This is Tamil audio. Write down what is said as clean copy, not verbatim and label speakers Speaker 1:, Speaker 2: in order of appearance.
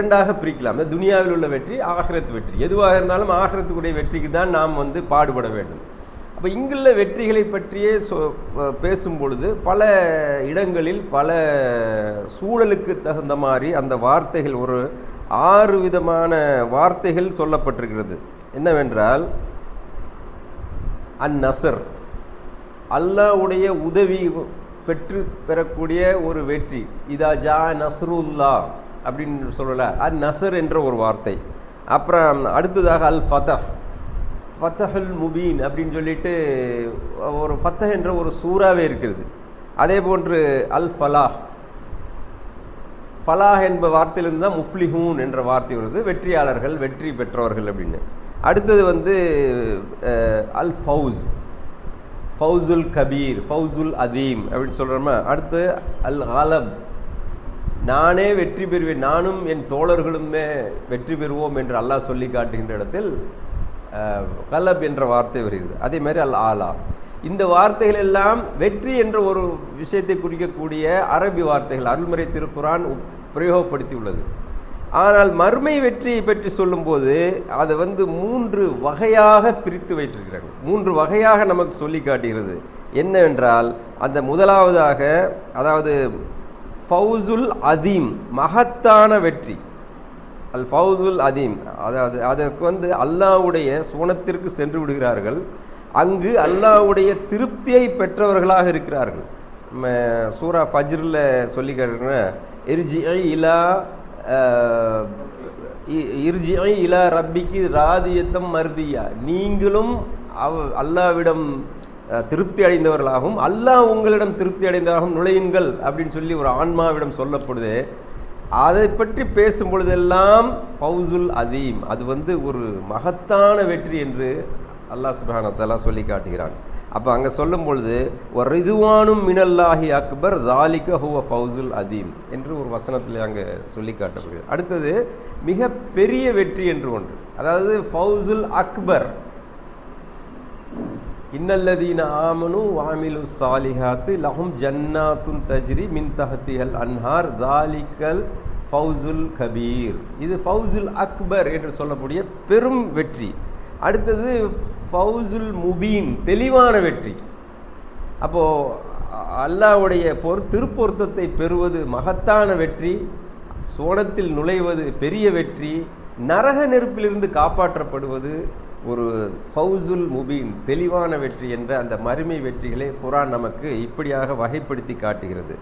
Speaker 1: இரண்டாக பிரிக்கலாம். அந்த துனியாவில் உள்ள வெற்றி, ஆகிரத் வெற்றி. எதுவாக இருந்தாலும் ஆகிரத்துக்குடைய வெற்றிக்கு தான் நாம் பாடுபட வேண்டும். அப்போ இங்குள்ள வெற்றிகளை பற்றியே பேசும் பொழுது பல இடங்களில் பல சூழலுக்கு தகுந்த மாதிரி அந்த வார்த்தைகள் ஒரு 6 விதமான வார்த்தைகள் சொல்லப்பட்டிருக்கிறது. என்னவென்றால், அந்நசர், அல்லாஹ்வுடைய உதவி பெறக்கூடிய ஒரு வெற்றி. இதா ஜா நஸ்ருல்லா அப்படின்னு சொல்லல, அந்நசர் என்ற ஒரு வார்த்தை. அப்புறம் அடுத்ததாக அல் ஃபதஹ், ஃபத்தஹுல் முபீன் அப்படின்னு சொல்லிட்டு ஒரு ஃபத்தஹ் என்ற ஒரு சூறாவே இருக்கிறது. அதே போன்று அல் ஃபலாஹ், ஃபலாஹ் என்ற வார்த்தையிலிருந்து தான் முஃப்லிஹூன் என்ற வார்த்தை வருது, வெற்றியாளர்கள், வெற்றி பெற்றவர்கள் அப்படின்னு. அடுத்தது அல் ஃபவுஸ், ஃபவுசுல் கபீர், ஃபவுசுல் அதீம் அப்படின்னு சொல்கிறோமா. அடுத்து அல் கலப், நானே வெற்றி பெறுவேன், நானும் என் தோழர்களுமே வெற்றி பெறுவோம் என்று அல்லாஹ் சொல்லி காட்டுகின்ற இடத்தில் கலப் என்ற வார்த்தை வருகிறது. அதே மாதிரி அல் ஆலா. இந்த வார்த்தைகள் எல்லாம் வெற்றி என்ற ஒரு விஷயத்தை குறிக்கக்கூடிய அரபி வார்த்தைகள் அருள்முறை திருக்குரான் பிரயோகப்படுத்தி உள்ளது. ஆனால் மறுமை வெற்றியை பற்றி சொல்லும்போது அதை 3 வகையாக பிரித்து வைத்திருக்கிறார்கள். 3 வகையாக நமக்கு சொல்லி காட்டுகிறது. என்னவென்றால், அந்த முதலாவதாக, அதாவது ஃபவுசுல் அதீம், மகத்தான வெற்றி. அல் ஃபவுசுல் அதீம், அதாவது அதற்கு அல்லாஹ்வுடைய சுவனத்திற்கு சென்று விடுகிறார்கள். அங்கு அல்லாஹ்வுடைய திருப்தியை பெற்றவர்களாக இருக்கிறார்கள். சூரா ஃபஜ்ரில் சொல்லி காட்டுற, இர்ஜிஇ இலா ரப்பிக்கு ராதியத்தம் மர்தியா, நீங்களும் அல்லாஹ்விடம் திருப்தி அடைந்தவர்களாகவும் அல்லாஹ் உங்களிடம் திருப்தி அடைந்தவர்களாகவும் நுழையுங்கள் அப்படின்னு சொல்லி ஒரு ஆன்மாவிடம் சொல்லப்படுது. அதை பற்றி பேசும் பொழுதெல்லாம் ஃபவுசுல் அதீம், அது ஒரு மகத்தான வெற்றி என்று அல்லாஹ் சுப்ஹானஹு வ தஆலா சொல்லி காட்டுகிறான். அப்போ அங்கே சொல்லும் பொழுது ரிதுவானும் மினல்லாஹி அக்பர் ஸாலிக ஹுவ ஃபவுசுல் அதீம் என்று ஒரு வசனத்தில் அங்கே சொல்லி காட்டப்படுகிறது. அடுத்தது மிக பெரிய வெற்றி என்று ஒன்று, அதாவது ஃபவுசுல் அக்பர். இன்னல்லதீன ஆமனு வாமிலு சாலிஹாத்து லஹும் ஜன்னாத்துன் தஜ்ரி மின் தஹ்திஹல் அன்ஹார் ஸாலிகல் ஃபவுசுல் கபீர். இது ஃபவுசுல் அக்பர் என்று சொல்லக்கூடிய பெரும் வெற்றி. அடுத்தது ஃபவுசுல் முபீன், தெளிவான வெற்றி. அப்போது அல்லாஹ்வுடைய திருப்பொருத்தத்தை பெறுவது மகத்தான வெற்றி, சோனத்தில் நுழைவது பெரிய வெற்றி, நரக நெருப்பிலிருந்து காப்பாற்றப்படுவது ஒரு ஃபவுசுல் முபீன், தெளிவான வெற்றி என்ற அந்த மறுமை வெற்றிகளை குர்ஆன் நமக்கு இப்படியாக வகைப்படுத்தி காட்டுகிறது.